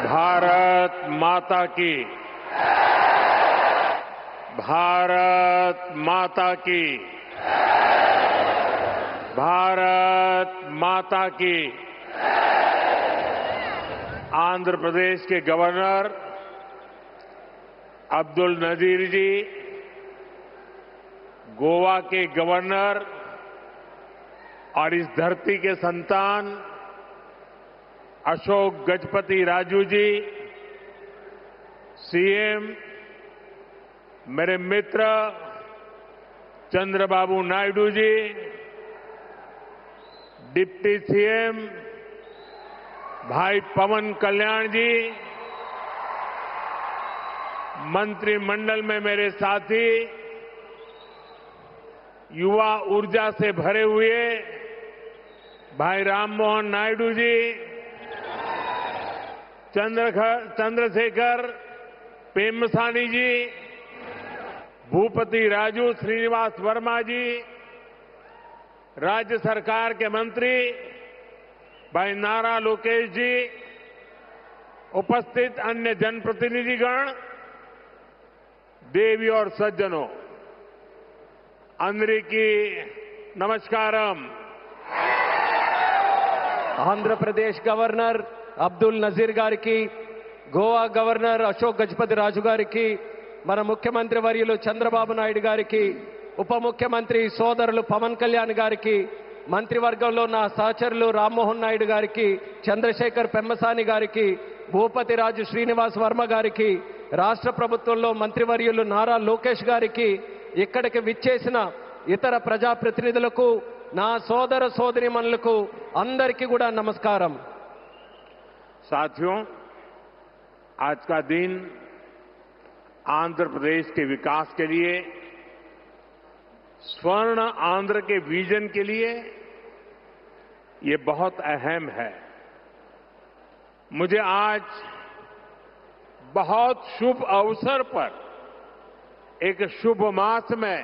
भारत माता की। भारत माता की। भारत माता की। आंध्र प्रदेश के गवर्नर अब्दुल नजीर जी, गोवा के गवर्नर और इस धरती के संतान अशोक गजपति राजू जी, सीएम मेरे मित्र चंद्रबाबू नायडू जी, डिप्टी सीएम भाई पवन कल्याण जी, मंत्रिमंडल में मेरे साथी, युवा ऊर्जा से भरे हुए भाई राममोहन नायडू जी, चंद्रशेखर पेम्मसानी जी, भूपति राजू श्रीनिवास वर्मा जी, राज्य सरकार के मंत्री भाई नारा लोकेश जी, उपस्थित अन्य जनप्रतिनिधिगण, देवी और सज्जनों, अंदरिकी नमस्कारम। ఆంధ్రప్రదేశ్ గవర్నర్ అబ్దుల్ నజీర్ గారికి, గోవా గవర్నర్ అశోక్ గజపతి రాజు గారికి, మన ముఖ్యమంత్రి వర్యులు చంద్రబాబు నాయుడు గారికి, ఉప ముఖ్యమంత్రి సోదరులు పవన్ కళ్యాణ్ గారికి, మంత్రివర్గంలో నా సహచరులు రామ్మోహన్ నాయుడు గారికి, చంద్రశేఖర్ పెమ్మసాని గారికి, భూపతి రాజు శ్రీనివాస్ వర్మ గారికి, రాష్ట్ర ప్రభుత్వంలో మంత్రివర్యులు నారా లోకేష్ గారికి, ఇక్కడికి విచ్చేసిన ఇతర ప్రజాప్రతినిధులకు, నా సోదర సోదరీమణులకు అందరికీ కూడా నమస్కారం। साथियों, आज का दिन आंध्र प्रदेश के विकास के लिए, स्वर्ण आंध्र के विजन के लिए ये बहुत अहम है। मुझे आज बहुत शुभ अवसर पर एक शुभ मास में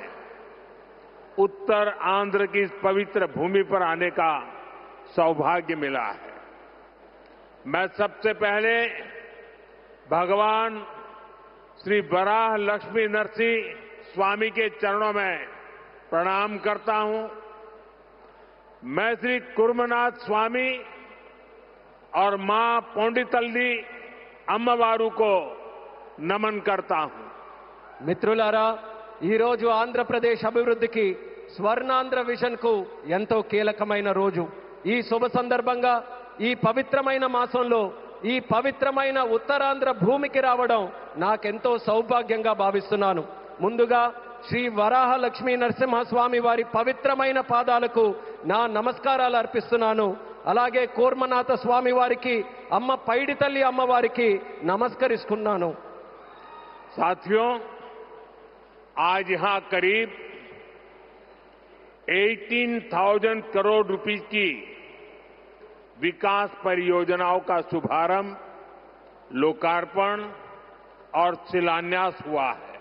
उत्तर आंध्र की इस पवित्र भूमि पर आने का सौभाग्य मिला है। मैं सबसे पहले भगवान श्री वराह लक्ष्मी नरसिंह स्वामी के चरणों में प्रणाम करता हूं। मैं श्री कुर्मनाथ स्वामी और मां पोंडितल्ली अम्मवारू को नमन करता हूं। మిత్రులారా, ఈ రోజు ఆంధ్రప్రదేశ్ అభివృద్ధికి స్వర్ణాంధ్ర విజన్ కు ఎంతో కీలకమైన రోజు। ఈ శుభ సందర్భంగా ఈ పవిత్రమైన మాసంలో ఈ పవిత్రమైన ఉత్తరాంధ్ర భూమికి రావడం నాకెంతో సౌభాగ్యంగా భావిస్తున్నాను। ముందుగా శ్రీ వరాహ లక్ష్మీ నరసింహస్వామి వారి పవిత్రమైన పాదాలకు నా నమస్కారాలు అర్పిస్తున్నాను। అలాగే కూర్మనాథ స్వామి వారికి, అమ్మ పైడితల్లి అమ్మవారికి నమస్కరిస్తున్నాను। साथियों, आज यहां करीब 18,000 करोड़ रुपीस की विकास परियोजनाओं का शुभारंभ, लोकार्पण और शिलान्यास हुआ है।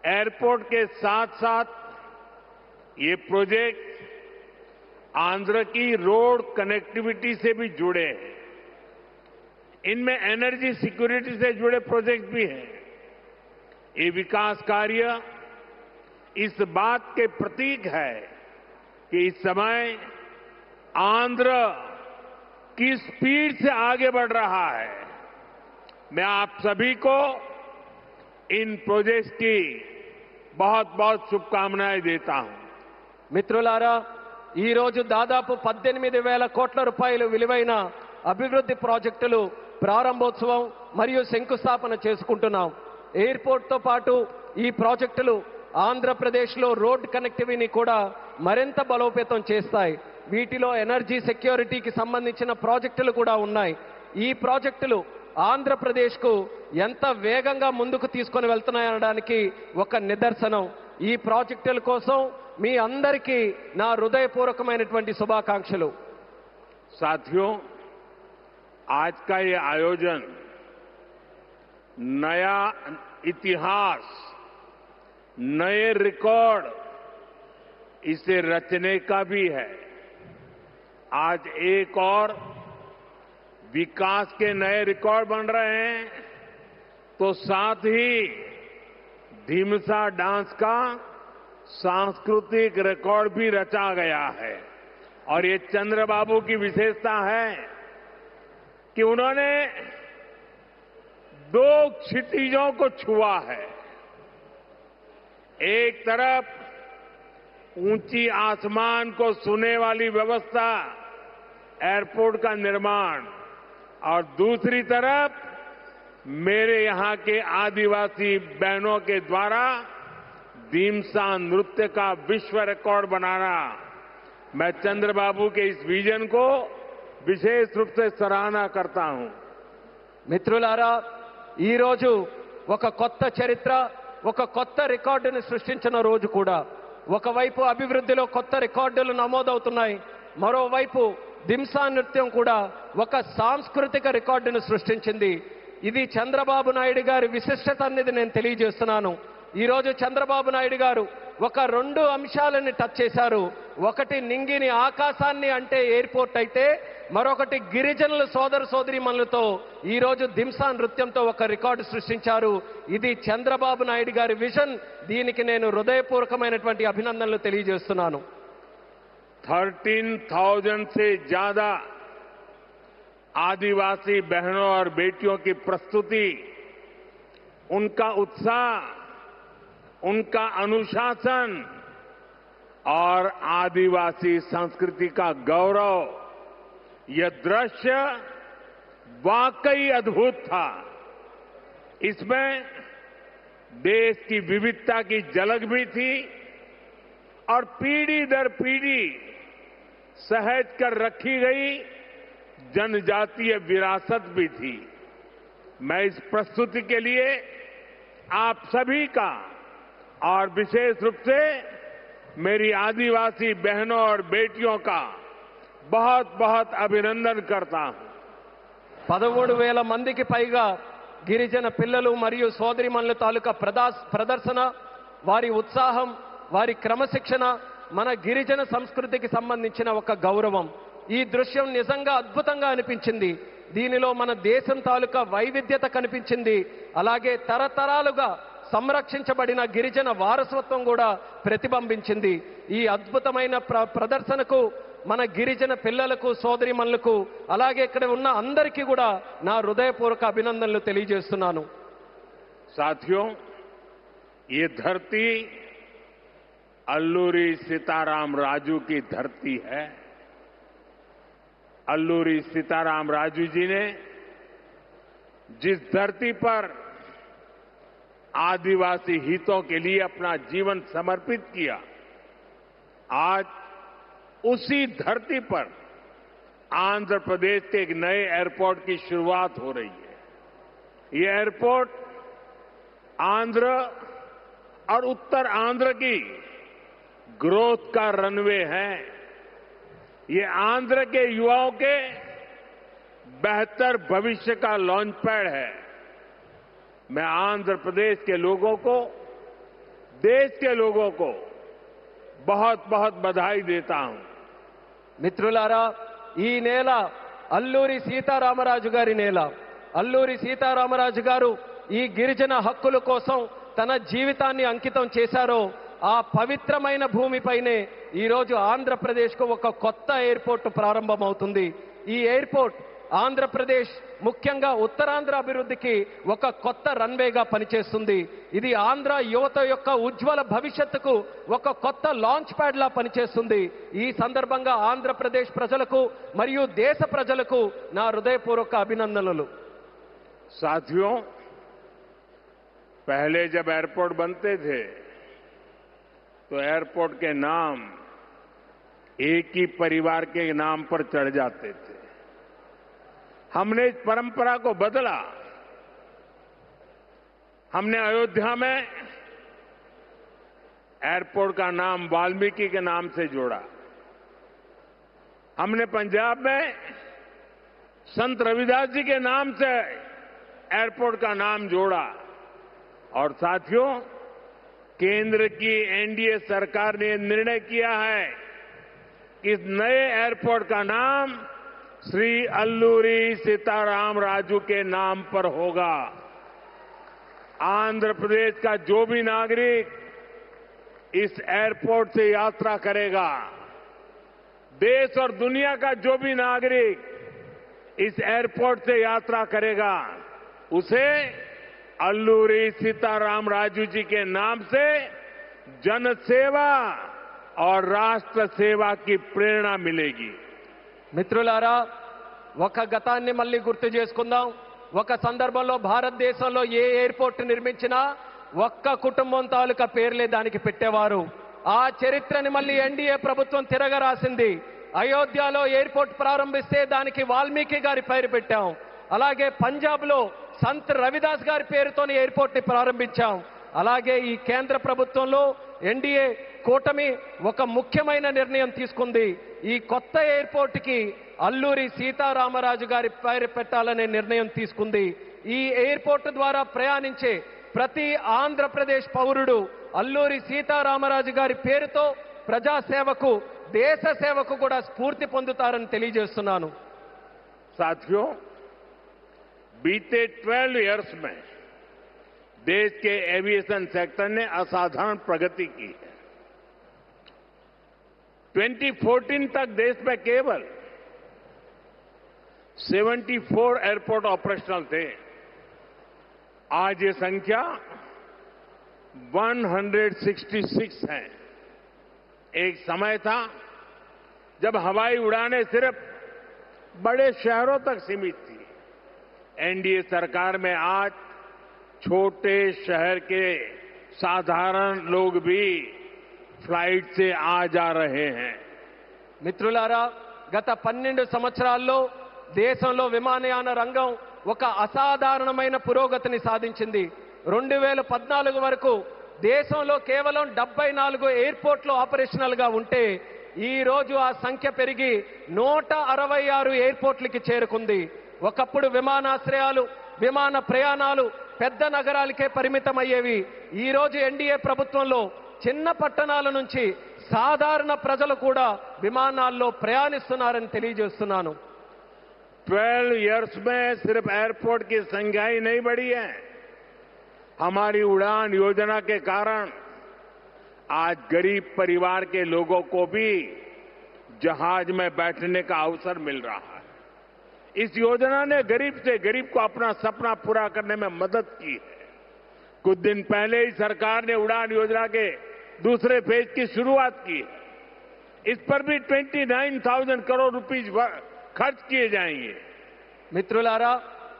एयरपोर्ट के साथ साथ ये प्रोजेक्ट आंध्र की रोड कनेक्टिविटी से भी जुड़े हैं। इनमें एनर्जी सिक्योरिटी से जुड़े प्रोजेक्ट भी हैं। ये विकास कार्य इस बात के प्रतीक है कि इस समय आंध्र किस स्पीड से आगे बढ़ रहा है। मैं आप सभी को इन प्रोजेक्ट्स की बहुत बहुत शुभकामनाएं देता हूं। మిత్రులారా, ఈ రోజు దాదాపు 18,000 కోట్ల రూపాయలు విలువైన అభివృద్ధి ప్రాజెక్టులు ప్రారంభోత్సవం మరియు శంకుస్థాపన చేసుకుంటున్నాం। ఎయిర్పోర్ట్ తో పాటు ఈ ప్రాజెక్టులు ఆంధ్రప్రదేశ్లో రోడ్ కనెక్టివిటీని కూడా మరింత బలోపేతం చేస్తాయి। వీటిలో ఎనర్జీ సెక్యూరిటీకి సంబంధించిన ప్రాజెక్టులు కూడా ఉన్నాయి। ఈ ప్రాజెక్టులు ఆంధ్రప్రదేశ్కు ఎంత వేగంగా ముందుకు తీసుకొని వెళ్తున్నాయనడానికి ఒక నిదర్శనం। ఈ ప్రాజెక్టుల కోసం మీ అందరికీ నా హృదయపూర్వకమైనటువంటి శుభాకాంక్షలు। साथियों, आज का ये आयोजन नया इतिहास, नए रिकॉर्ड इसे रचने का भी है। आज एक और विकास के नए रिकॉर्ड बन रहे हैं, तो साथ ही ढीमसा डांस का सांस्कृतिक रिकॉर्ड भी रचा गया है। और ये चंद्रबाबू की विशेषता है कि उन्होंने 2 क्षितिजों को छुआ है। एक तरफ ऊंची आसमान को छूने वाली व्यवस्था, एयरपोर्ट का निर्माण, और दूसरी तरफ मेरे यहां के आदिवासी बहनों के द्वारा ढीमसा नृत्य का विश्व रिकॉर्ड बनाना। मैं चंद्रबाबू के इस विजन को विशेष रूप से सराहना करता हूं। మిత్రులారా, ఈ రోజు ఒక కొత్త చరిత్ర, ఒక కొత్త రికార్డుని సృష్టించిన రోజు కూడా. ఒకవైపు అభివృద్ధిలో కొత్త రికార్డులు నమోదవుతున్నాయి, మరోవైపు దింసా నృత్యం కూడా ఒక సాంస్కృతిక రికార్డును సృష్టించింది. ఇది చంద్రబాబు నాయుడు గారి విశిష్టత అనేది నేను తెలియజేస్తున్నాను. ఈ రోజు చంద్రబాబు నాయుడు గారు ఒక 2 అంశాలని టచ్ చేశారు. ఒకటి నింగిని ఆకాశాన్ని అంటే ఎయిర్పోర్ట్ అయితే, మరొకటి గిరిజనుల సోదర సోదరీమణులతో ఈ రోజు దింసా నృత్యంతో ఒక రికార్డు సృష్టించారు. ఇది చంద్రబాబు నాయుడు గారి విజన్. దీనికి నేను హృదయపూర్వకమైనటువంటి అభినందనలు తెలియజేస్తున్నాను. 13,000 से ज्यादा आदिवासी बहनों और बेटियों की प्रस्तुति, उनका उत्साह, उनका अनुशासन और आदिवासी संस्कृति का गौरव, यह दृश्य वाकई अद्भुत था। इसमें देश की विविधता की झलक भी थी और पीढ़ी दर पीढ़ी सहेज कर रखी गई जनजातीय विरासत भी थी। मैं इस प्रस्तुति के लिए आप सभी का और विशेष रूप से मेरी आदिवासी बहनों और बेटियों का बहुत बहुत अभिनंदन करता हूं। 13,000 మందికి పైగా గిరిజన పిల్లలు మరియు సోదరీమణుల తాలూకా ప్రదర్శన, వారి ఉత్సాహం, వారి క్రమశిక్షణ మన గిరిజన సంస్కృతికి సంబంధించిన ఒక గౌరవం. ఈ దృశ్యం నిజంగా అద్భుతంగా అనిపించింది. దీనిలో మన దేశం తాలూకా వైవిధ్యత కనిపించింది. అలాగే తరతరాలుగా సంరక్షించబడిన గిరిజన వారసత్వం కూడా ప్రతిబింబించింది. ఈ అద్భుతమైన ప్రదర్శనకు మన గిరిజన పిల్లలకు, సోదరీమణులకు, అలాగే ఇక్కడ ఉన్న అందరికీ కూడా నా హృదయపూర్వక అభినందనలు తెలియజేస్తున్నాను. साथियों, ये धरती अल्लूरी सीताराम राजू की धरती है। अल्लूरी सीताराम राजू जी ने जिस धरती पर आदिवासी हितों के लिए अपना जीवन समर्पित किया, आज उसी धरती पर आंध्र प्रदेश के एक नए एयरपोर्ट की शुरुआत हो रही है। ये एयरपोर्ट आंध्र और उत्तर आंध्र की ग्रोथ का रनवे है। ये आंध्र के युवाओं के बेहतर भविष्य का लॉन्च पैड है। मैं आंध्र प्रदेश के लोगों को, देश के लोगों को बहुत बहुत बधाई देता हूं। మిత్రులారా, ఈ నేల అల్లూరి సీతారామరాజు గారి నేల. అల్లూరి సీతారామరాజు గారు ఈ గిరిజన హక్కుల కోసం తన జీవితాన్ని అంకితం చేశారో ఆ పవిత్రమైన భూమిపైనే ఈరోజు ఆంధ్రప్రదేశ్కు ఒక కొత్త ఎయిర్పోర్ట్ ప్రారంభమవుతుంది. ఈ ఎయిర్పోర్ట్ ఆంధ్రప్రదేశ్, ముఖ్యంగా ఉత్తరాంధ్ర అభివృద్ధికి ఒక కొత్త రన్వేగా పనిచేస్తుంది. ఇది ఆంధ్ర యువత యొక్క ఉజ్వల భవిష్యత్తుకు ఒక కొత్త లాంచ్ ప్యాడ్ లా పనిచేస్తుంది. ఈ సందర్భంగా ఆంధ్రప్రదేశ్ ప్రజలకు మరియు దేశ ప్రజలకు నా హృదయపూర్వక అభినందనలు. साथियों, पहले जब एयरपोर्ट बनते थे तो एयरपोर्ट के नाम एक ही परिवार के नाम पर चढ़ जाते थे। हमने इस परंपरा को बदला। हमने अयोध्या में एयरपोर्ट का नाम वाल्मीकि के नाम से जोड़ा। हमने पंजाब में संत रविदास जी के नाम से एयरपोर्ट का नाम जोड़ा। और साथियों, केंद्र की एनडीए सरकार ने निर्णय किया है कि इस नए एयरपोर्ट का नाम श्री अल्लूरी सीताराम राजू के नाम पर होगा। आंध्र प्रदेश का जो भी नागरिक इस एयरपोर्ट से यात्रा करेगा, देश और दुनिया का जो भी नागरिक इस एयरपोर्ट से यात्रा करेगा, उसे अल्लूरी सीताराम राजू जी के नाम से जनसेवा और राष्ट्र सेवा की प्रेरणा मिलेगी। మిత్రులారా, ఒక గతాన్ని మళ్ళీ గుర్తు చేసుకుందాం. ఒక సందర్భంలో భారతదేశంలో ఏ ఎయిర్పోర్ట్ నిర్మించినా ఒక్క కుటుంబం తాలూకా పేర్లే దానికి పెట్టేవారు. ఆ చరిత్రని మళ్ళీ ఎన్డీఏ ప్రభుత్వం తిరగరాసింది. అయోధ్యలో ఎయిర్పోర్ట్ ప్రారంభిస్తే దానికి వాల్మీకి గారి పేరు పెట్టాం. అలాగే పంజాబ్లో సంత్ రవిదాస్ గారి పేరుతోని ఎయిర్పోర్ట్ ని ప్రారంభించాం. అలాగే ఈ కేంద్ర ప్రభుత్వంలో ఎన్డీఏ కూటమి ఒక ముఖ్యమైన నిర్ణయం తీసుకుంది. ఈ కొత్త ఎయిర్పోర్ట్ కి అల్లూరి సీతారామరాజు గారి పేరు పెట్టాలనే నిర్ణయం తీసుకుంది. ఈ ఎయిర్పోర్ట్ ద్వారా ప్రయాణించే ప్రతి ఆంధ్రప్రదేశ్ పౌరుడు అల్లూరి సీతారామరాజు గారి పేరుతో ప్రజాసేవకు, దేశ సేవకు కూడా స్ఫూర్తి పొందుతారని తెలియజేస్తున్నాను. साथियों, बीते 12 इयर्स में देश के एविएशन सेक्टर ने असाधारण प्रगति की है। 2014 तक देश में केवल 74 एयरपोर्ट ऑपरेशनल थे। आज ये संख्या 166 है। एक समय था जब हवाई उड़ानें सिर्फ बड़े शहरों तक सीमित थी। एनडीए सरकार में आज छोटे शहर के साधारण लोग भी फ्लाइट से आ जा रहे हैं। మిత్రులారా, గత 12 సంవత్సరాల్లో దేశంలో విమానయాన రంగం ఒక అసాధారణమైన పురోగతిని సాధించింది. 2014 వరకు దేశంలో కేవలం 74 ఎయిర్పోర్ట్లు ఆపరేషనల్ గా ఉంటే ఈ రోజు ఆ సంఖ్య పెరిగి 166 ఎయిర్పోర్ట్లకి చేరుకుంది. ఒకప్పుడు విమానాశ్రయాలు, విమాన ప్రయాణాలు పెద్ద నగరాలకే పరిమితమయ్యేవి. ఈ రోజు ఎన్డీఏ ప్రభుత్వంలో చిన్న పట్టణాల నుంచి సాధారణ ప్రజలు కూడా విమానాల్లో ప్రయాణిస్తున్నారని తెలియజేస్తున్నాను. 12 इयर्स में सिर्फ एयरपोर्ट की संख्या ही नहीं बढ़ी है। हमारी उड़ान योजना के कारण आज गरीब परिवार के लोगों को भी जहाज में बैठने का अवसर मिल रहा है। इस योजना ने गरीब से गरीब को अपना सपना पूरा करने में मदद की है। कुछ दिन पहले ही सरकार ने उड़ान योजना के दूसरे फेज की शुरुआत की है। इस पर भी 29,000 करोड़ रुपीज खर्च किए जाएंगे। మిత్రులారా,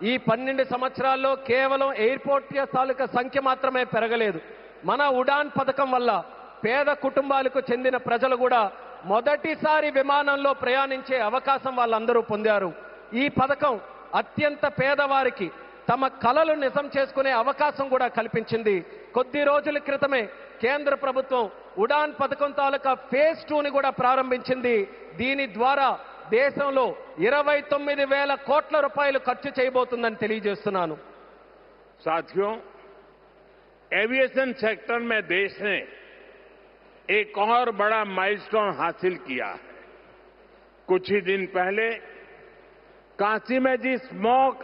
ఈ 12 సంవత్సరాల్లో కేవలం ఎయిర్పోర్ట్ తాలూకా సంఖ్య మాత్రమే పెరగలేదు. మన ఉడాన్ పథకం వల్ల పేద కుటుంబాలకు చెందిన ప్రజలు కూడా మొదటిసారి విమానంలో ప్రయాణించే అవకాశం వాళ్ళందరూ పొందారు. ఈ పథకం అత్యంత పేదవారికి తమ కలలు నిజం చేసుకునే అవకాశం కూడా కల్పించింది. కొద్ది రోజుల క్రితమే కేంద్ర ప్రభుత్వం ఉడాన్ పథకం తాలూకా ఫేజ్ 2ని కూడా ప్రారంభించింది. దీని ద్వారా దేశంలో 29,000 కోట్ల రూపాయలు ఖర్చు చేయబోతుందని తెలియజేస్తున్నాను. साथियों, एविएशन सेक्टर में देश ने एक और बड़ा माइलस्टोन हासिल किया है। कुछ ही दिन पहले काशी में जी स्पोक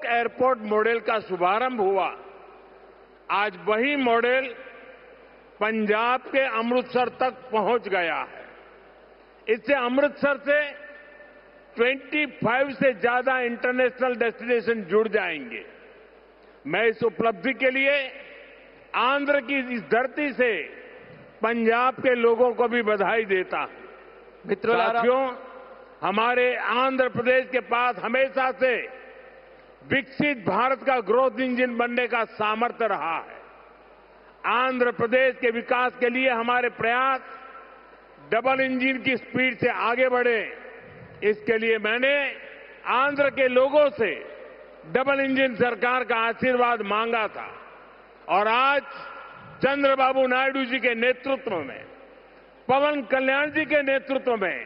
एयरपोर्ट मॉडल का शुभारंभ हुआ। आज वही मॉडल पंजाब के अमृतसर तक पहुंच गया है। इससे अमृतसर से 25 से ज्यादा इंटरनेशनल डेस्टिनेशन जुड़ जाएंगे। मैं इस उपलब्धि के लिए आंध्र की इस धरती से पंजाब के लोगों को भी बधाई देता हूं। साथियों, हमारे आंध्र प्रदेश के पास हमेशा से विकसित भारत का ग्रोथ इंजन बनने का सामर्थ्य रहा है। आंध्र प्रदेश के विकास के लिए हमारे प्रयास डबल इंजन की स्पीड से आगे बढ़े। इसके लिए मैंने आंध्र के लोगों से डबल इंजन सरकार का आशीर्वाद मांगा था और आज चंद्रबाबू नायडू जी के नेतृत्व में, पवन कल्याण जी के नेतृत्व में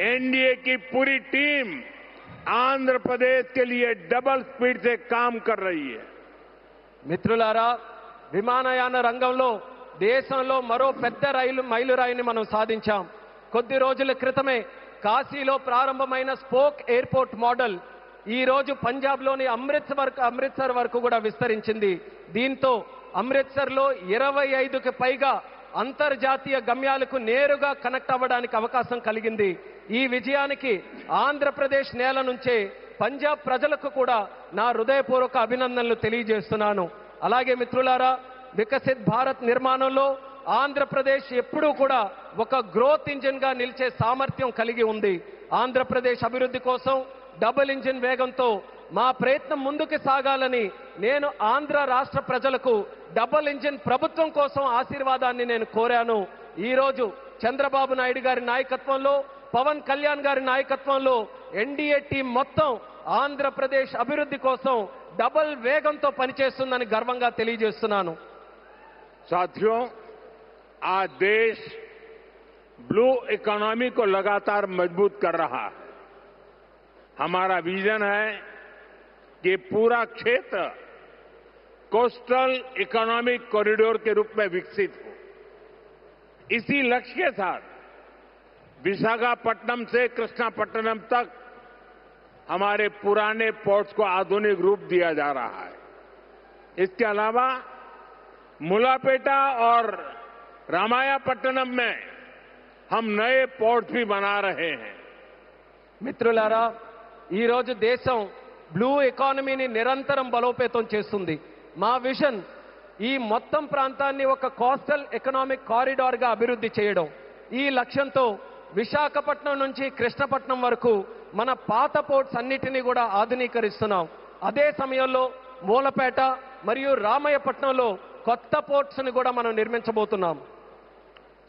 एनडीए की पूरी टीम आंध्र प्रदेश के लिए डबल स्पीड से काम कर रही है। మిత్రులారా, విమానయాన రంగంలో దేశంలో మరో పెద్ద మైలురాయిని మనం సాధించాం. కొద్ది రోజుల క్రితమే కాశీలో ప్రారంభమైన స్పోక్ ఎయిర్పోర్ట్ మోడల్ ఈ రోజు పంజాబ్లోని అమృత్సర్ వరకు కూడా విస్తరించింది. దీంతో అమృత్సర్లో 25కి పైగా అంతర్జాతీయ గమ్యాలకు నేరుగా కనెక్ట్ అవ్వడానికి అవకాశం కలిగింది. ఈ విజయానికి ఆంధ్రప్రదేశ్ నేల నుంచే పంజాబ్ ప్రజలకు కూడా నా హృదయపూర్వక అభినందనలు తెలియజేస్తున్నాను. అలాగే మిత్రులారా, వికసిత్ భారత్ నిర్మాణంలో ఆంధ్రప్రదేశ్ ఎప్పుడూ కూడా ఒక గ్రోత్ ఇంజిన్ గా నిలిచే సామర్థ్యం కలిగి ఉంది. ఆంధ్రప్రదేశ్ అభివృద్ధి కోసం డబుల్ ఇంజిన్ వేగంతో మా ప్రయత్నం ముందుకు సాగాలని నేను ఆంధ్ర రాష్ట్ర ప్రజలకు డబుల్ ఇంజిన్ ప్రభుత్వం కోసం ఆశీర్వాదాన్ని నేను కోరాను. ఈ రోజు చంద్రబాబు నాయుడు గారి నాయకత్వంలో, పవన్ కళ్యాణ్ గారి నాయకత్వంలో ఎన్డీఏ టీం మొత్తం ఆంధ్రప్రదేశ్ అభివృద్ధి కోసం డబుల్ వేగంతో పనిచేస్తుందని గర్వంగా తెలియజేస్తున్నాను. साथियों, आज देश ब्लू इकोनॉमी को लगातार मजबूत कर रहा है. हमारा विजन है कि पूरा क्षेत्र कोस्टल इकोनॉमिक कॉरिडोर के रूप में विकसित हो. इसी लक्ष्य के साथ विशाखापट्टनम से कृष्णापट्टनम तक हमारे पुराने पोर्ट्स को आधुनिक रूप दिया जा रहा है. इसके अलावा मुलापेटा और रामायापट्टनम में हम नए पोर्ट भी बना रहे हैं. మిత్రులారా, ఈ రోజు దేశం బ్లూ ఎకానమీని నిరంతరం బలోపేతం చేస్తుంది. మా విజన్ ఈ మొత్తం ప్రాంతాన్ని ఒక కోస్టల్ ఎకనామిక్ కారిడార్ గా అభివృద్ధి చేయడం. ఈ లక్ష్యంతో విశాఖపట్నం నుంచి కృష్ణపట్నం వరకు మన పాత పోర్ట్స్ అన్నిటినీ కూడా ఆధునీకరిస్తున్నాం. అదే సమయంలో మూలపేట మరియు రామయ్యపట్నంలో కొత్త పోర్ట్స్ ని కూడా మనం నిర్మించబోతున్నాం.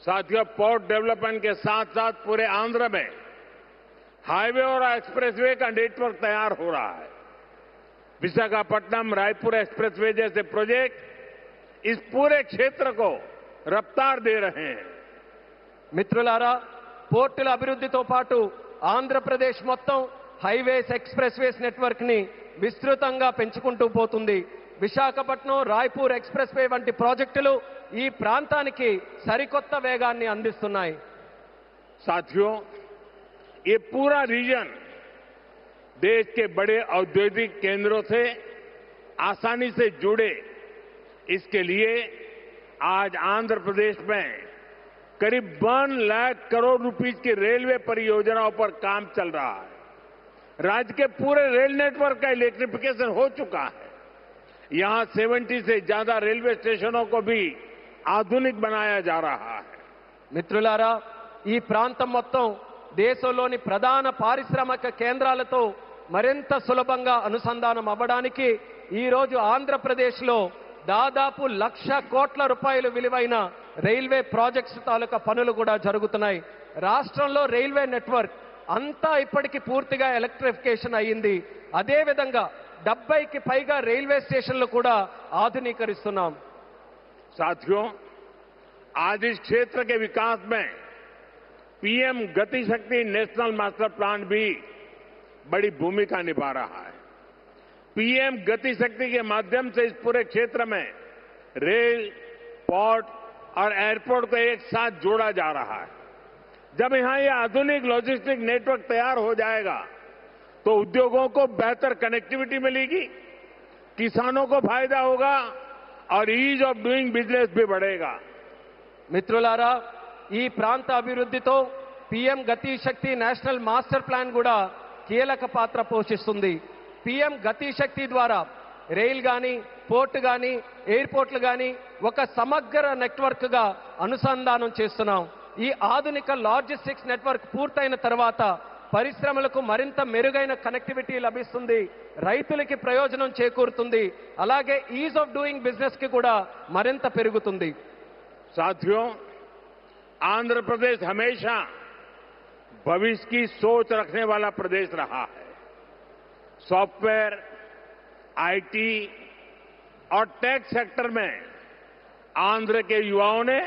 साथियों, पोर्ट डेवलपमेंट के साथ साथ पूरे आंध्र में हाईवे और एक्सप्रेसवे का नेटवर्क तैयार हो रहा है. विशाखापट्टनम रायपुर एक्सप्रेसवे जैसे प्रोजेक्ट इस पूरे क्षेत्र को रफ्तार दे रहे हैं. మిత్రులారా, పోర్టుల అభివృద్ధితో పాటు ఆంధ్రప్రదేశ్ మొత్తం హైవేస్, ఎక్స్ప్రెస్వేస్ నెట్వర్క్ ని విస్తృతంగా పెంచుకుంటూ పోతుంది. విశాఖపట్నం రాయ్పూర్ ఎక్స్ప్రెస్ వే వంటి ప్రాజెక్టులు ఈ ప్రాంతానికి సరికొత్త వేగాన్ని అందిస్తున్నాయి. साथियों, ये पूरा रीजन देश के बड़े औद्योगिक केंद्रों से आसानी से जुड़े, इसके लिए आज आंध्र प्रदेश में करीब 1 लाख करोड़ रुपीस की रेलवे परियोजनाओं पर काम चल रहा है. राज्य के पूरे रेल नेटवर्क का इलेक्ट्रिफिकेशन हो चुका है. यहां 70 से ज्यादा रेलवे स्टेशनों को भी आधुनिक बनाया जा रहा है. మిత్రులారా, ఈ ప్రాంతం మొత్తం దేశంలోని ప్రధాన పారిశ్రామిక కేంద్రాలతో మరింత సులభంగా అనుసంధానం అవ్వడానికి ఈ రోజు ఆంధ్రప్రదేశ్లో దాదాపు 1,00,000 కోట్ల రూపాయలు విలువైన రైల్వే ప్రాజెక్ట్స్ తాలూకా పనులు కూడా జరుగుతున్నాయి. రాష్ట్రంలో రైల్వే నెట్వర్క్ అంతా ఇప్పటికీ పూర్తిగా ఎలక్ట్రిఫికేషన్ అయ్యింది. అదేవిధంగా 70కి పైగా రైల్వే స్టేషన్లు కూడా ఆధునీకరిస్తున్నాం. साथियों, आज इस क्षेत्र के विकास में पीएम गति शक्ति नेशनल मास्टर प्लान भी बड़ी भूमिका निभा रहा है. पीएम गति शक्ति के माध्यम से इस पूरे क्षेत्र में रेल, पोर्ट और एयरपोर्ट को एक साथ जोड़ा जा रहा है. जब यहां ये आधुनिक लॉजिस्टिक नेटवर्क तैयार हो जाएगा तो उद्योगों को बेहतर कनेक्टिविटी मिलेगी, किसानों को फायदा होगा और ईज ऑफ डूइंग बिजनेस भी बढ़ेगा. మిత్రులారా, ఈ ప్రాంత అభివృద్ధితో పీఎం గతి శక్తి నేషనల్ మాస్టర్ ప్లాన్ కూడా కీలక పాత్ర పోషిస్తుంది. పీఎం గతి శక్తి ద్వారా రైల్ గాని, పోర్ట్ గాని, ఎయిర్పోర్ట్లు గాని ఒక సమగ్ర నెట్వర్క్ గా అనుసంధానం చేస్తున్నాం. ఈ ఆధునిక లాజిస్టిక్స్ నెట్వర్క్ పూర్తయిన తర్వాత పరిశ్రమలకు మరింత మెరుగైన కనెక్టివిటీ లభిస్తుంది, రైతులకి ప్రయోజనం చేకూరుతుంది, అలాగే ఈజ్ ఆఫ్ డూయింగ్ బిజినెస్ కి కూడా మరింత పెరుగుతుంది. साथियों, आंध्र प्रदेश हमेशा भविष्य की सोच रखने वाला प्रदेश रहा है. सॉफ्टवेयर, आईटी और टेक सेक्टर में आंध्र के युवाओं ने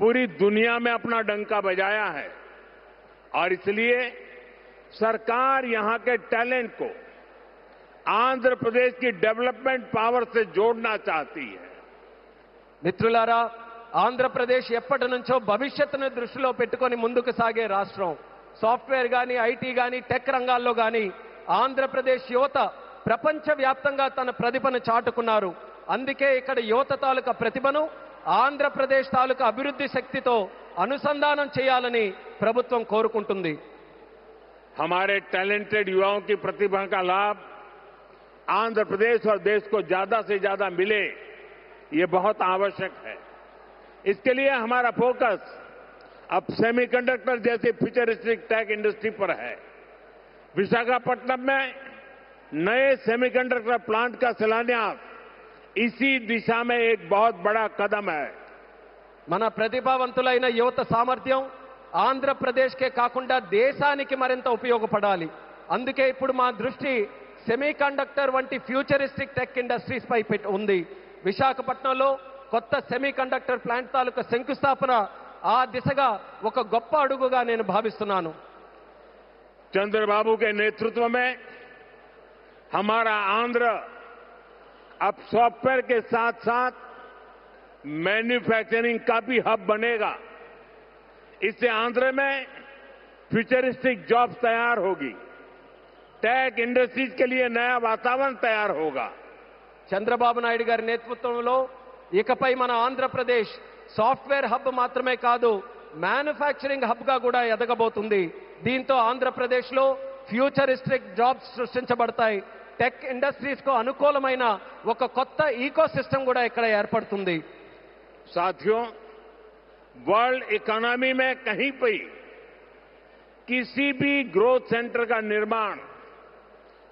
पूरी दुनिया में अपना डंका बजाया है और इसलिए सरकार यहां के टैलेंट को आंध्र प्रदेश की डेवलपमेंट पावर से जोड़ना चाहती है. మిత్రులారా, ఆంధ్రప్రదేశ్ ఎప్పటి నుంచో భవిష్యత్తును దృష్టిలో పెట్టుకొని ముందుకు సాగే రాష్ట్రం. సాఫ్ట్వేర్ కానీ, ఐటీ కానీ, టెక్ రంగాల్లో కానీ ఆంధ్రప్రదేశ్ యువత ప్రపంచవ్యాప్తంగా తన ప్రతిభను చాటుకున్నారు. అందుకే ఇక్కడ యువత తాలూకా ప్రతిభను ఆంధ్రప్రదేశ్ తాలూకా అభివృద్ధి శక్తితో అనుసంధానం చేయాలని ప్రభుత్వం కోరుకుంటుంది. हमारे टैलेंटेड युवाओं की प्रतिभा का लाभ आंध्र प्रदेश और देश को ज्यादा से ज्यादा मिले, ये बहुत आवश्यक है. इसके लिए हमारा फोकस अब सेमीकंडक्टर जैसी फ्यूचरिस्टिक टेक इंडस्ट्री पर है. विशाखापट्टनम में नए सेमीकंडक्टर प्लांट का शिलान्यास इसी दिशा में एक बहुत बड़ा कदम है. మన ప్రతిభావంతులైన యువత సామర్థ్యం ఆంధ్రప్రదేశ్కే కాకుండా దేశానికి మరింత ఉపయోగపడాలి. అందుకే ఇప్పుడు మా దృష్టి సెమీకండక్టర్ వంటి ఫ్యూచరిస్టిక్ టెక్ ఇండస్ట్రీస్ పై ఉంది. విశాఖపట్నంలో కొత్త సెమీకండక్టర్ ప్లాంట్ తాలూకా శంకుస్థాపన ఆ దిశగా ఒక గొప్ప అడుగుగా నేను భావిస్తున్నాను. चंद्रबाबू के नेतृत्व में हमारा आंध्र अब सॉफ्टवेयर के साथ साथ मैन्युफैक्चरिंग का भी हब बनेगा. इससे आंध्र में फ्यूचरिस्टिक जॉब्स तैयार होगी, टेक इंडस्ट्रीज के लिए नया वातावरण तैयार होगा. చంద్రబాబు నాయుడు గారి నేతృత్వంలో ఇకపై మన ఆంధ్రప్రదేశ్ సాఫ్ట్వేర్ హబ్ మాత్రమే కాదు, మ్యానుఫ్యాక్చరింగ్ హబ్ గా కూడా ఎదగబోతుంది. దీంతో ఆంధ్రప్రదేశ్లో ఫ్యూచరిస్టిక్ జాబ్స్ సృష్టించబడతాయి. టెక్ ఇండస్ట్రీస్ కు అనుకూలమైన ఒక కొత్త ఈకో సిస్టమ్ కూడా ఇక్కడ ఏర్పడుతుంది. साथियों, वर्ल्ड इकोनॉमी में कहीं पर किसी भी ग्रोथ सेंटर का निर्माण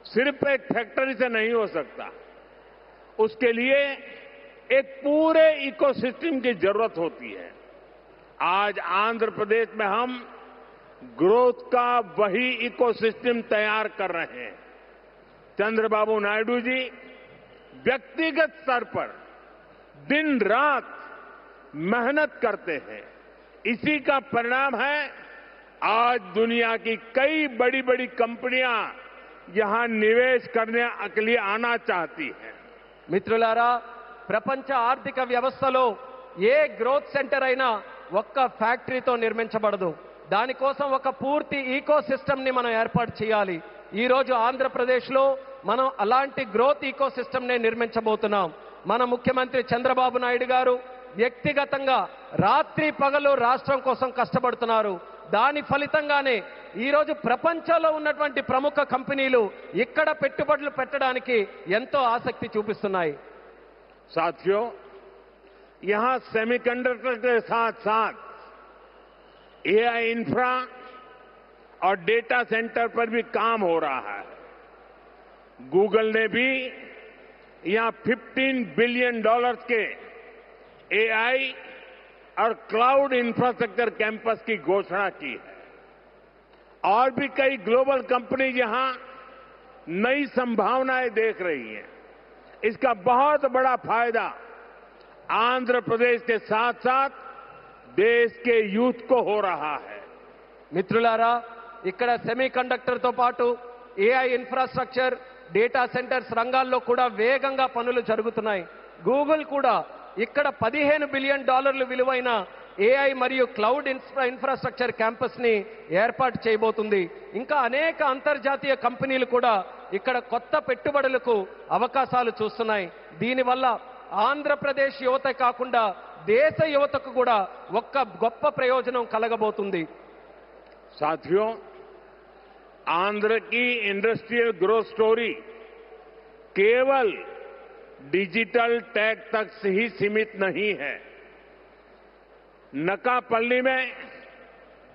सिर्फ एक फैक्ट्री से नहीं हो सकता. उसके लिए एक पूरे इकोसिस्टम की जरूरत होती है. आज आंध्र प्रदेश में हम ग्रोथ का वही इकोसिस्टम तैयार कर रहे हैं. चंद्रबाबू नायडू जी व्यक्तिगत स्तर पर दिन रात मेहनत करते हैं. इसी का परिणाम है आज दुनिया की कई बड़ी बड़ी कंपनियां यहां निवेश करने के लिए आना चाहती हैं. మిత్రులారా, ప్రపంచ ఆర్థిక వ్యవస్థలో ఏ గ్రోత్ సెంటర్ అయినా ఒక్క ఫ్యాక్టరీతో నిర్మించబడదు. దానికోసం ఒక పూర్తి ఈకో సిస్టమ్ ని మనం ఏర్పాటు చేయాలి. ఈ రోజు ఆంధ్రప్రదేశ్లో మనం అలాంటి గ్రోత్ ఈకో సిస్టమ్ ని నిర్మించబోతున్నాం. మన ముఖ్యమంత్రి చంద్రబాబు నాయుడు గారు వ్యక్తిగతంగా రాత్రి పగలు రాష్ట్రం కోసం కష్టపడుతున్నారు. దాని ఫలితంగానే ఈ రోజు ప్రపంచంలో ఉన్నటువంటి ప్రముఖ కంపెనీలు ఇక్కడ పెట్టుబడులు పెట్టడానికి ఎంతో ఆసక్తి చూపిస్తున్నాయి. साथियों, यहां सेमीकंडक्टर के साथ साथ एआई इंफ्रा और डेटा सेंटर पर भी काम हो रहा है. गूगल ने भी यहां $15 बिलियन के एआई और क्लाउड इंफ्रास्ट्रक्चर कैंपस की घोषणा की है. और भी कई ग्लोबल कंपनी यहां नई संभावनाएं देख रही हैं. इसका बहुत बड़ा फायदा आंध्र प्रदेश के साथ साथ देश के यूथ को हो रहा है. మిత్రులారా, ఇక్కడ సెమీకండక్టర్ తో పాటు ఏఐ ఇన్ఫ్రాస్ట్రక్చర్, డేటా సెంటర్స్ రంగాల్లో కూడా వేగంగా పనులు జరుగుతున్నాయి. గూగుల్ కూడా ఇక్కడ $15 బిలియన్ విలువైన ఏఐ మరియు క్లౌడ్ ఇన్ఫ్రాస్ట్రక్చర్ క్యాంపస్ ని ఏర్పాటు చేయబోతుంది. ఇంకా అనేక అంతర్జాతీయ కంపెనీలు కూడా ఇక్కడ కొత్త పెట్టుబడులకు అవకాశాలు చూస్తున్నాయి. దీనివల్ల ఆంధ్రప్రదేశ్ యువత కాకుండా దేశ యువతకు కూడా ఒక్క గొప్ప ప్రయోజనం కలగబోతుంది. साथियों, आंध्र की इंडस्ट्रियल ग्रोथ स्टोरी केवल डिजिटल टेक तक से ही सीमित नहीं है. नकापल्ली में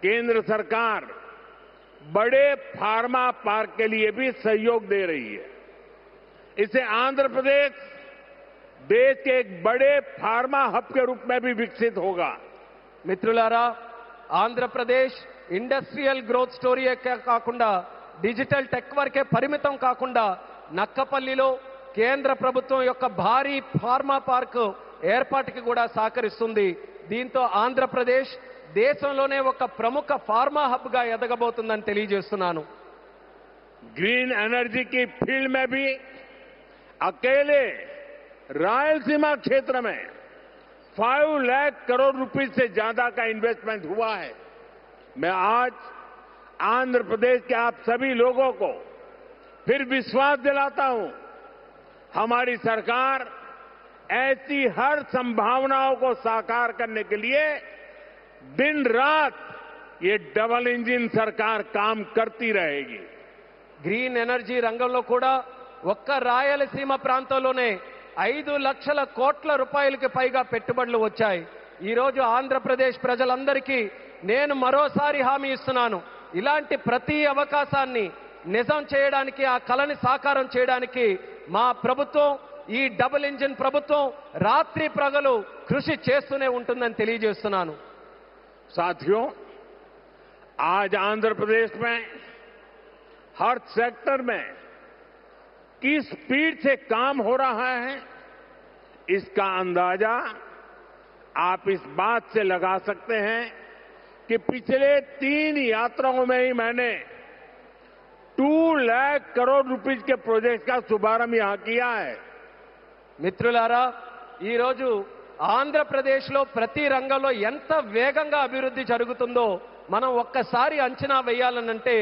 केंद्र सरकार बड़े फार्मा पार्क के लिए भी सहयोग दे रही है. इससे आंध्र प्रदेश देश के एक बड़े फार्मा हब के रूप में भी विकसित होगा. మిత్రులారా, ఆంధ్రప్రదేశ్ ఇండస్ట్రియల్ గ్రోత్ స్టోరీ కాకుండా డిజిటల్ టెక్ వరకే పరిమితం కాకుండా నక్కపల్లిలో కేంద్ర ప్రభుత్వం యొక్క భారీ ఫార్మా పార్క్ ఏర్పాటుకి కూడా సహకరిస్తుంది. దీంతో ఆంధ్రప్రదేశ్ దేశంలోనే ఒక ప్రముఖ ఫార్మా హబ్ గా ఎదగబోతుందని తెలియజేస్తున్నాను. ग्रीन एनर्जी की फील्ड में भी अकेले रायलसीमा क्षेत्र में 5 लाख करोड़ रुपए से ज्यादा का इन्वेस्टमेंट हुआ है। मैं आज आंध्र प्रदेश के आप सभी लोगों को फिर विश्वास दिलाता हूं, हमारी सरकार ऐसी हर संभावनाओं को साकार करने के लिए दिन रात ये डबल इंजन सरकार काम करती रहेगी। గ్రీన్ ఎనర్జీ రంగంలో కూడా ఒక్క రాయలసీమ ప్రాంతంలోనే 5 లక్షల కోట్ల రూపాయలకి పైగా పెట్టుబడులు వచ్చాయి. ఈ రోజు ఆంధ్రప్రదేశ్ ప్రజలందరికీ నేను మరోసారి హామీ ఇస్తున్నాను, ఇలాంటి ప్రతి అవకాశాన్ని నిజం చేయడానికి, ఆ కలని సాకారం చేయడానికి మా ప్రభుత్వం, ఈ డబుల్ ఇంజిన్ ప్రభుత్వం రాత్రి ప్రగలు కృషి చేస్తూనే ఉంటుందని తెలియజేస్తున్నాను. साथियों, आज आंध्र प्रदेश में हर सेक्टर में किस स्पीड से काम हो रहा है, इसका अंदाजा आप इस बात से लगा सकते हैं कि पिछले 3 यात्राओं में ही मैंने 2 लाख करोड़ रुपए के प्रोजेक्ट का शुभारंभ यहां किया है. మిత్రులారా, ఈ రోజు ఆంధ్రప్రదేశ్లో ప్రతి రంగంలో ఎంత వేగంగా అభివృద్ధి జరుగుతుందో మనం ఒక్కసారి అంచనా వేయాలనంటే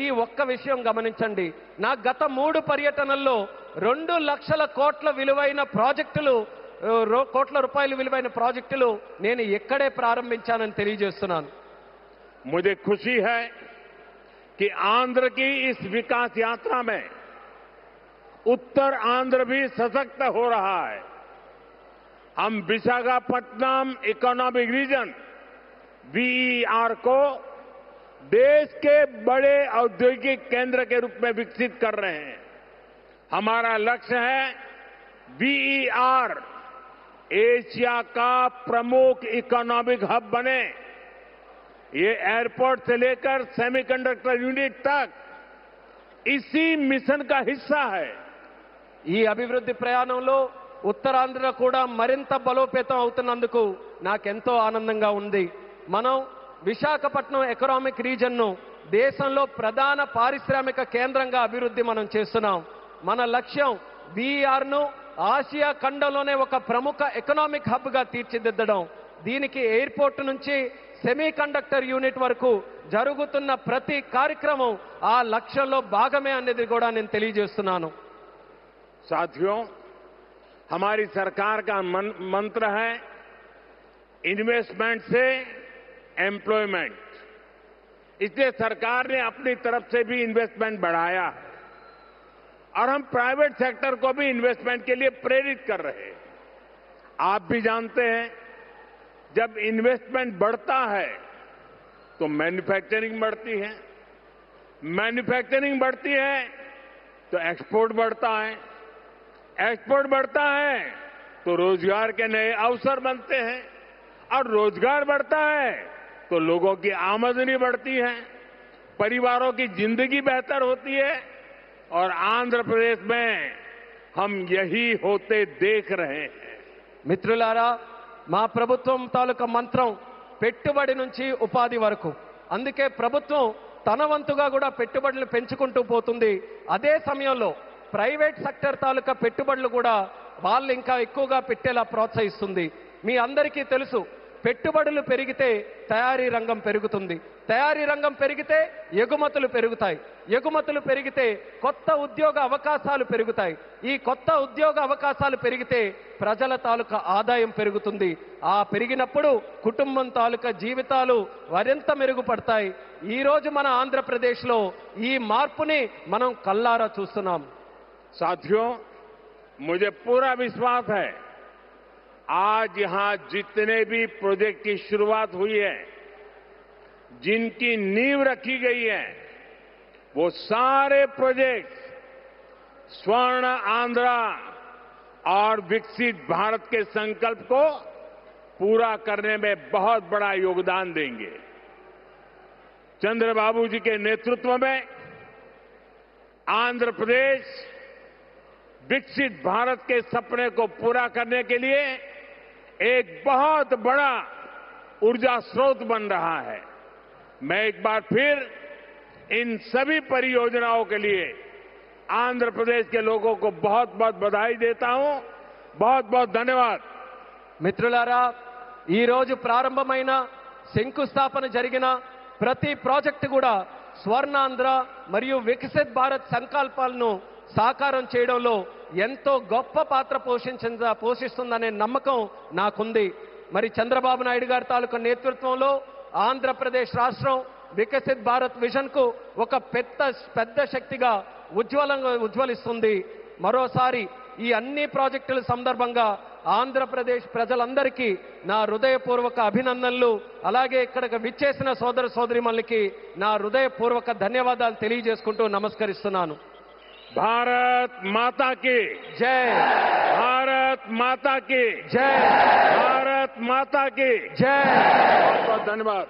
ఈ ఒక్క విషయం గమనించండి. నా గత 3 పర్యటనల్లో 2 లక్షల కోట్ల విలువైన ప్రాజెక్టులు, కోట్ల రూపాయల విలువైన ప్రాజెక్టులు నేను ఇక్కడే ప్రారంభించానని తెలియజేస్తున్నాను. मुझे खुशी है कि आंध्र की इस विकास यात्रा में उत्तर आंध्र भी सशक्त हो रहा है. हम विशाखापट्टनम इकोनॉमिक रीजन वीईआर को देश के बड़े औद्योगिक केंद्र के रूप में विकसित कर रहे हैं. हमारा लक्ष्य है वीईआर एशिया का प्रमुख इकोनॉमिक हब बने. ये एयरपोर्ट से लेकर सेमीकंडक्टर यूनिट तक इसी मिशन का हिस्सा है. ఈ అభివృద్ధి ప్రయాణంలో ఉత్తరాంధ్ర కూడా మరింత బలోపేతం అవుతున్నందుకు నాకెంతో ఆనందంగా ఉంది. మనం విశాఖపట్నం ఎకనామిక్ రీజన్ను దేశంలో ప్రధాన పారిశ్రామిక కేంద్రంగా అభివృద్ధి మనం చేస్తున్నాం. మన లక్ష్యం వీఆర్ను ఆసియా ఖండంలోనే ఒక ప్రముఖ ఎకనామిక్ హబ్గా తీర్చిదిద్దడం. దీనికి ఎయిర్పోర్ట్ నుంచి సెమీ కండక్టర్ యూనిట్ వరకు జరుగుతున్న ప్రతి కార్యక్రమం ఆ లక్ష్యంలో భాగమే అనేది కూడా నేను తెలియజేస్తున్నాను. साथियों, हमारी सरकार का मंत्र है इन्वेस्टमेंट से एम्प्लॉयमेंट. इसलिए सरकार ने अपनी तरफ से भी इन्वेस्टमेंट बढ़ाया है और हम प्राइवेट सेक्टर को भी इन्वेस्टमेंट के लिए प्रेरित कर रहे हैं. आप भी जानते हैं, जब इन्वेस्टमेंट बढ़ता है तो मैन्युफैक्चरिंग बढ़ती है, मैन्युफैक्चरिंग बढ़ती है तो एक्सपोर्ट बढ़ता है, एक्सपोर्ट बढ़ता है तो रोजगार के नए अवसर बनते हैं और रोजगार बढ़ता है तो लोगों की आमदनी बढ़ती है, परिवारों की जिंदगी बेहतर होती है और आंध्र प्रदेश में हम यही होते देख रहे हैं. మిత్రులారా, మా ప్రభుత్వం తాలూకా మంత్రం పెట్టుబడి నుంచి ఉపాధి వరకు. అందుకే ప్రభుత్వం తన వంతుగా కూడా పెట్టుబడులు పెంచుకుంటూ పోతుంది. అదే సమయంలో ప్రైవేట్ సెక్టర్ తాలూకా పెట్టుబడులు కూడా వాళ్ళు ఇంకా ఎక్కువగా పెట్టేలా ప్రోత్సహిస్తుంది. మీ అందరికీ తెలుసు, పెట్టుబడులు పెరిగితే తయారీ రంగం పెరుగుతుంది, తయారీ రంగం పెరిగితే ఎగుమతులు పెరుగుతాయి, ఎగుమతులు పెరిగితే కొత్త ఉద్యోగ అవకాశాలు పెరుగుతాయి, ఈ కొత్త ఉద్యోగ అవకాశాలు పెరిగితే ప్రజల తాలూకా ఆదాయం పెరుగుతుంది. ఆ పెరిగినప్పుడు కుటుంబం తాలూకా జీవితాలు మరింత మెరుగుపడతాయి. ఈ రోజు మన ఆంధ్రప్రదేశ్లో ఈ మార్పుని మనం కల్లారా చూస్తున్నాం. साथियों, मुझे पूरा विश्वास है आज यहां जितने भी प्रोजेक्ट की शुरुआत हुई है, जिनकी नींव रखी गई है, वो सारे प्रोजेक्ट स्वर्ण आंध्रा और विकसित भारत के संकल्प को पूरा करने में बहुत बड़ा योगदान देंगे. चंद्रबाबू जी के नेतृत्व में आंध्र प्रदेश विकसित भारत के सपने को पूरा करने के लिए एक बहुत बड़ा ऊर्जा स्रोत बन रहा है. मैं एक बार फिर इन सभी परियोजनाओं के लिए आंध्र प्रदेश के लोगों को बहुत बहुत बधाई देता हूं. बहुत बहुत धन्यवाद. మిత్రులారా, ఈరోజు ప్రారంభమైన శంకుస్థాపన జరిగిన ప్రతి ప్రాజెక్టు కూడా స్వర్ణాంధ్ర మరియు వికసిత్ భారత్ సంకల్పాలను సాకారం చేయడంలో ఎంతో గొప్ప పాత్ర పోషిస్తుందనే నమ్మకం నాకుంది. మరి చంద్రబాబు నాయుడు గారి తాలూకా నేతృత్వంలో ఆంధ్రప్రదేశ్ రాష్ట్రం వికసిత్ భారత్ విజన్ కు ఒక పెద్ద శక్తిగా ఉజ్వలిస్తుంది. మరోసారి ఈ అన్ని ప్రాజెక్టుల సందర్భంగా ఆంధ్రప్రదేశ్ ప్రజలందరికీ నా హృదయపూర్వక అభినందనలు, అలాగే ఇక్కడికి విచ్చేసిన సోదర సోదరిమణులకి నా హృదయపూర్వక ధన్యవాదాలు తెలియజేసుకుంటూ నమస్కరిస్తున్నాను. भारत माता की జై, भारत माता की జై, भारत माता की జై. बहुत बहुत धन्यवाद.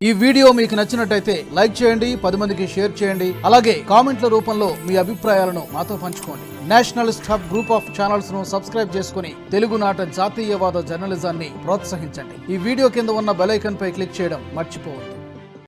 ఈ వీడియో మీకు నచ్చినట్టయితే లైక్ చేయండి, 10 మందికి షేర్ చేయండి. అలాగే కామెంట్ల రూపంలో మీ అభిప్రాయాలను మాతో పంచుకోండి. Nationalist hub group of channels ను సబ్స్క్రైబ్ చేసుకుని తెలుగునాట జాతీయవాద జర్నలిజాన్ని ప్రోత్సహించండి. ఈ వీడియో కింద ఉన్న బెల్ ఐకాన్ పై క్లిక్ చేయడం మర్చిపోవద్దు.